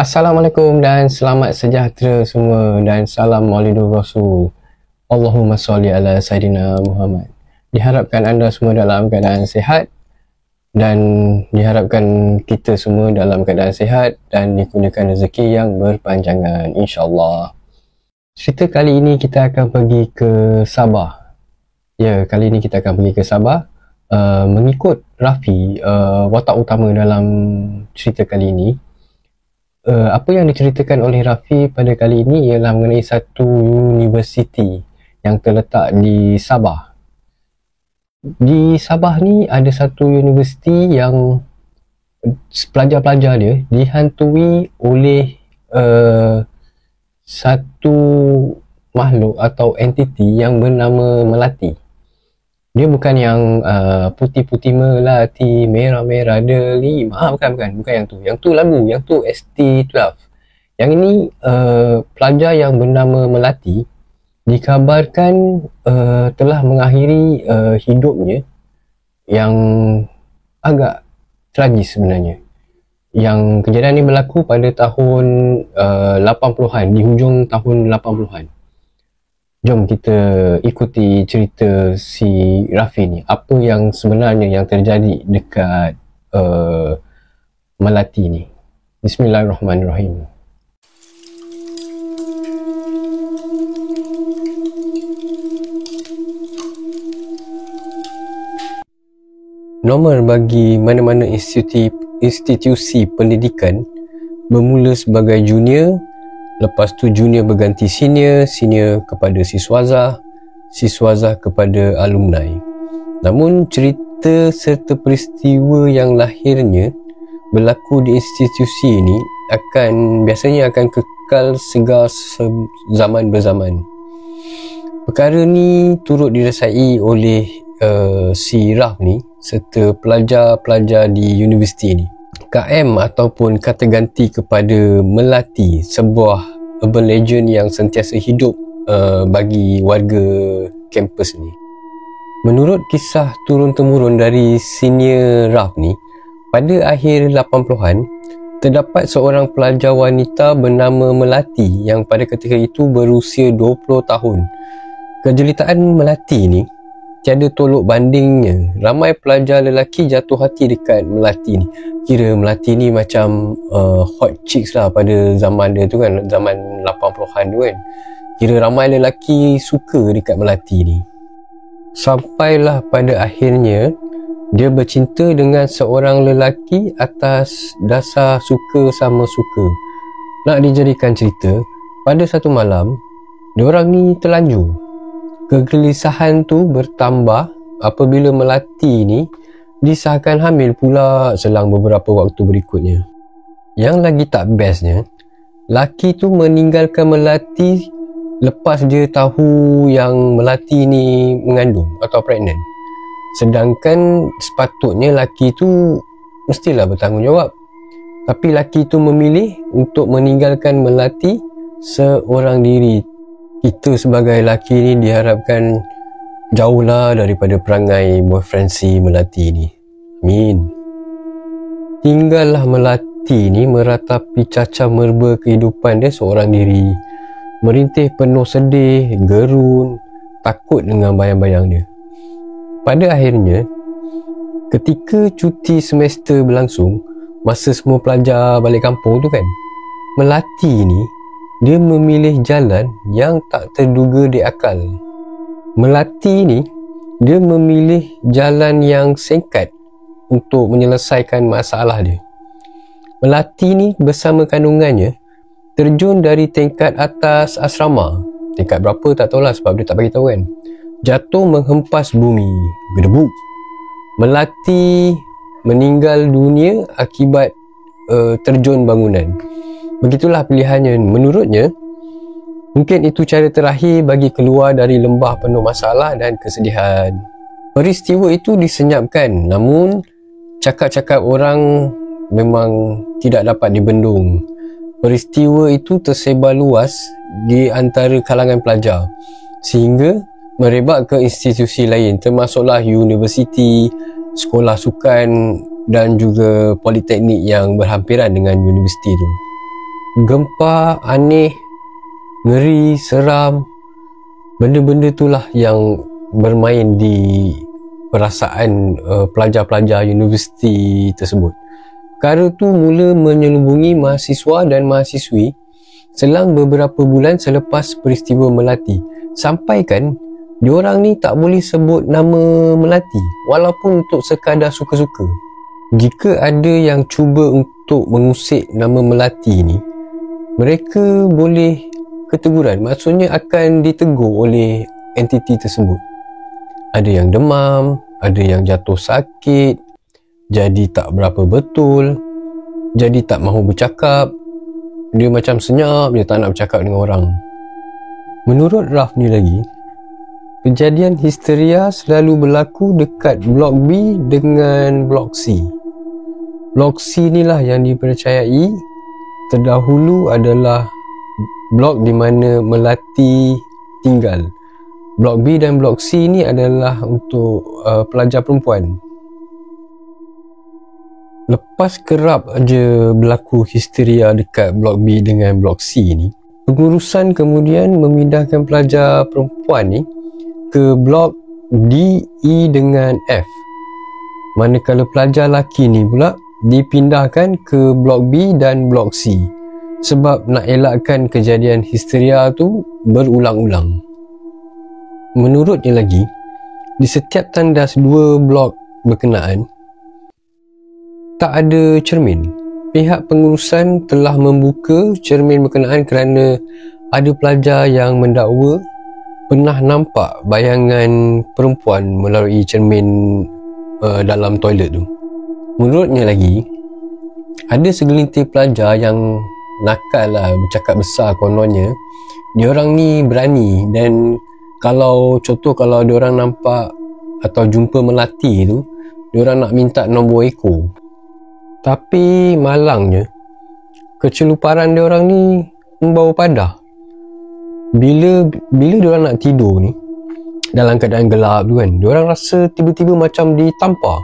Assalamualaikum dan selamat sejahtera semua dan salam maulidur rasul. Allahumma salli ala Sayyidina Muhammad. Diharapkan anda semua dalam keadaan sihat dan diharapkan kita semua dalam keadaan sihat dan dikurniakan rezeki yang berpanjangan, insyaAllah. Cerita kali ini kita akan pergi ke Sabah. Ya, kali ini kita akan pergi ke Sabah mengikut Rafi, watak utama dalam cerita kali ini. Apa yang diceritakan oleh Rafi pada kali ini ialah mengenai satu universiti yang terletak di Sabah. Di Sabah ni ada satu universiti yang pelajar-pelajar dia dihantui oleh satu makhluk atau entiti yang bernama Melati. Dia bukan yang putih-putih melati, merah-merah delima. Bukan yang tu. Yang tu lagu, yang tu ST12. Yang ini pelajar yang bernama Melati dikabarkan telah mengakhiri hidupnya yang agak tragis sebenarnya. Yang kejadian ini berlaku pada tahun 80-an, di hujung tahun 80-an. Jom kita ikuti cerita si Rafi ni. Apa yang sebenarnya yang terjadi dekat Melati ni. Bismillahirrahmanirrahim. Normal bagi mana-mana institusi pendidikan bermula sebagai junior. Lepas tu junior berganti senior, senior kepada siswazah kepada alumni. Namun cerita serta peristiwa yang lahirnya berlaku di institusi ini biasanya akan kekal segar zaman berzaman. Perkara ni turut dirasai oleh si Raf ni serta pelajar-pelajar di universiti ni. KM ataupun kata ganti kepada Melati, sebuah urban legend yang sentiasa hidup bagi warga kampus ni. Menurut kisah turun-temurun dari senior Raf ni, pada akhir 80-an terdapat seorang pelajar wanita bernama Melati yang pada ketika itu berusia 20 tahun. Kejelitaan Melati ni tiada tolok bandingnya. Ramai pelajar lelaki jatuh hati dekat Melati ni. Kira Melati ni macam hot chicks lah pada zaman dia tu kan, zaman 80-an tu kan. Kira ramai lelaki suka dekat Melati ni. Sampailah pada akhirnya dia bercinta dengan seorang lelaki atas dasar suka sama suka. Nak dijadikan cerita, pada satu malam diorang ni terlanjur. Kegelisahan tu bertambah apabila Melati ni disahkan hamil pula selang beberapa waktu berikutnya. Yang lagi tak bestnya, laki tu meninggalkan Melati lepas dia tahu yang Melati ni mengandung atau pregnant. Sedangkan sepatutnya laki tu mestilah bertanggungjawab. Tapi laki tu memilih untuk meninggalkan Melati seorang diri. Kita sebagai lelaki ni diharapkan jauhlah daripada perangai boyfriend si Melati ni. Amin. Tinggallah Melati ni meratapi cacah merba kehidupan dia seorang diri. Merintih penuh sedih, gerun, takut dengan bayang-bayang dia. Pada akhirnya, ketika cuti semester berlangsung, masa semua pelajar balik kampung tu kan, Melati ni dia memilih jalan yang tak terduga di akal. Melati ni dia memilih jalan yang singkat untuk menyelesaikan masalah dia. Melati ni bersama kandungannya terjun dari tingkat atas asrama. Tingkat berapa tak tahulah sebab dia tak bagi tahu kan. Jatuh menghempas bumi, berdebuk. Melati meninggal dunia akibat terjun bangunan. Begitulah pilihannya. Menurutnya, mungkin itu cara terakhir bagi keluar dari lembah penuh masalah dan kesedihan. Peristiwa itu disenyapkan, namun cakap-cakap orang memang tidak dapat dibendung. Peristiwa itu tersebar luas di antara kalangan pelajar sehingga merebak ke institusi lain, termasuklah universiti, sekolah sukan dan juga politeknik yang berhampiran dengan universiti itu. Gempa aneh, ngeri, seram. Benda-benda itulah yang bermain di perasaan pelajar-pelajar universiti tersebut. Perkara tu mula menyelubungi mahasiswa dan mahasiswi selang beberapa bulan selepas peristiwa Melati. Sampaikan diorang ni tak boleh sebut nama Melati walaupun untuk sekadar suka-suka. Jika ada yang cuba untuk mengusik nama Melati ni, mereka boleh keteguran, maksudnya akan ditegur oleh entiti tersebut. Ada yang demam, ada yang jatuh sakit, jadi tak berapa betul, jadi tak mahu bercakap, dia macam senyap, dia tak nak bercakap dengan orang. Menurut Raf ni lagi, kejadian histeria selalu berlaku dekat Blok B dengan Blok C. Blok C ni lah yang dipercayai terdahulu adalah blok di mana Melati tinggal. Blok B dan Blok C ni adalah untuk pelajar perempuan. Lepas kerap aja berlaku histeria dekat Blok B dengan Blok C ni, pengurusan kemudian memindahkan pelajar perempuan ni ke Blok D, E dengan F. Manakala pelajar lelaki ni pula dipindahkan ke Blok B dan Blok C sebab nak elakkan kejadian histeria tu berulang-ulang. Menurutnya lagi, di setiap tandas dua blok berkenaan tak ada cermin. Pihak pengurusan telah membuka cermin berkenaan kerana ada pelajar yang mendakwa pernah nampak bayangan perempuan melalui cermin dalam toilet tu. Menurutnya lagi, ada segelintir pelajar yang nakal lah, bercakap besar kononnya. Diorang ni berani, dan kalau diorang nampak atau jumpa Melati tu, diorang nak minta nombor ekor. Tapi malangnya, keceluparan diorang ni membawa padah. Bila diorang nak tidur ni, dalam keadaan gelap tu kan, diorang rasa tiba-tiba macam ditampar.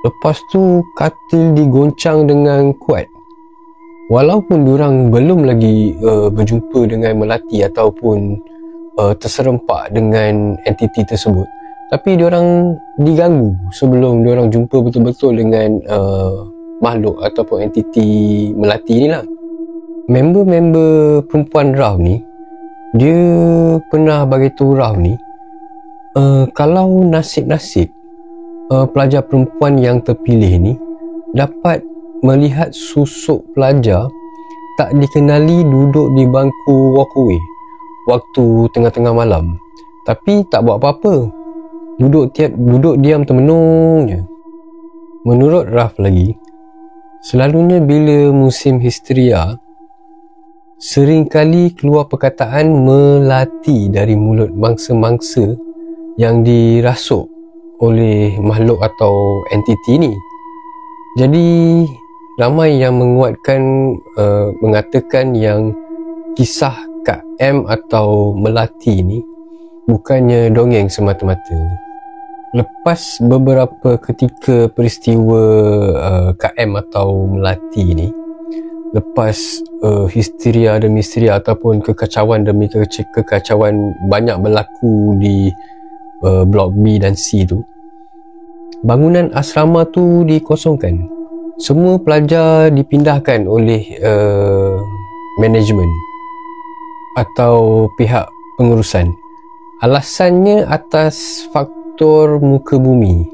Lepas tu katil digoncang dengan kuat. Walaupun diorang belum lagi berjumpa dengan Melati ataupun terserempak dengan entiti tersebut, tapi diorang diganggu sebelum diorang jumpa betul-betul dengan makhluk ataupun entiti Melati ni lah. Member-member perempuan Raf ni, dia pernah beritahu Raf ni, kalau nasib-nasib pelajar perempuan yang terpilih ni dapat melihat susuk pelajar tak dikenali duduk di bangku walkway waktu tengah-tengah malam, tapi tak buat apa-apa, duduk diam termenung je. Menurut Raf lagi, selalunya bila musim histeria, seringkali keluar perkataan Melati dari mulut mangsa-mangsa yang dirasuk oleh makhluk atau entiti ni. Jadi ramai yang mengatakan yang kisah Kak M atau Melati ni bukannya dongeng semata-mata. Lepas beberapa ketika peristiwa Kak M atau Melati ni, lepas histeria demi histeria ataupun kekacauan demi kekacauan banyak berlaku di Blok B dan C tu, bangunan asrama tu dikosongkan. Semua pelajar dipindahkan oleh management atau pihak pengurusan. Alasannya atas faktor muka bumi.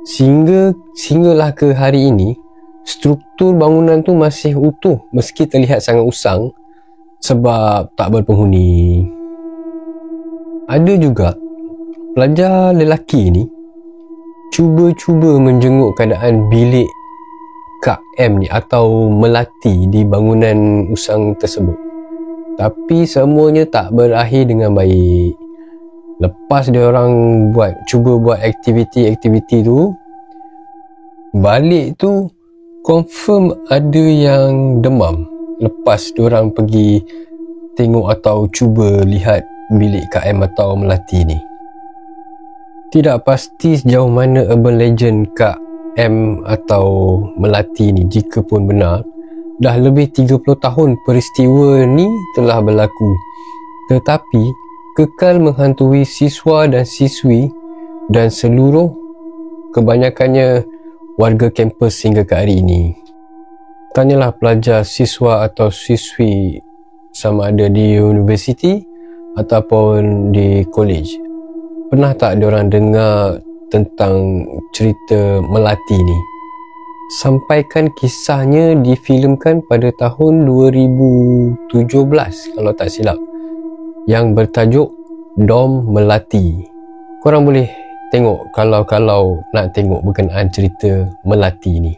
Sehinggalah ke hari ini, struktur bangunan tu masih utuh meski terlihat sangat usang sebab tak berpenghuni. Ada juga pelajar lelaki ni cuba-cuba menjenguk keadaan bilik Kak M ni atau Melati di bangunan usang tersebut, tapi semuanya tak berakhir dengan baik. Lepas dia orang cuba buat aktiviti tu, balik tu confirm ada yang demam lepas dia orang pergi tengok atau cuba lihat bilik Kak M atau Melati ni. Tidak pasti sejauh mana urban legend Kak M atau Melati ni, jika pun benar, dah lebih 30 tahun peristiwa ni telah berlaku, tetapi kekal menghantui siswa dan siswi dan seluruh kebanyakannya warga kampus hingga ke hari ini. Tanyalah pelajar, siswa atau siswi sama ada di universiti ataupun di college, pernah tak diorang dengar tentang cerita Melati ni? Sampaikan kisahnya difilmkan pada tahun 2017 kalau tak silap, yang bertajuk Dom Melati. Korang boleh tengok kalau nak tengok berkenaan cerita Melati ni.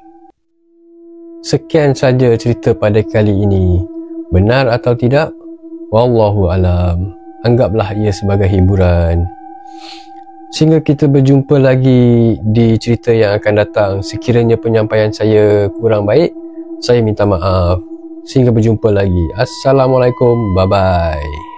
Sekian saja cerita pada kali ini. Benar atau tidak, wallahu alam. Anggaplah ia sebagai hiburan. Sehingga kita berjumpa lagi di cerita yang akan datang. Sekiranya penyampaian saya kurang baik, saya minta maaf. Sehingga berjumpa lagi. Assalamualaikum. Bye-bye.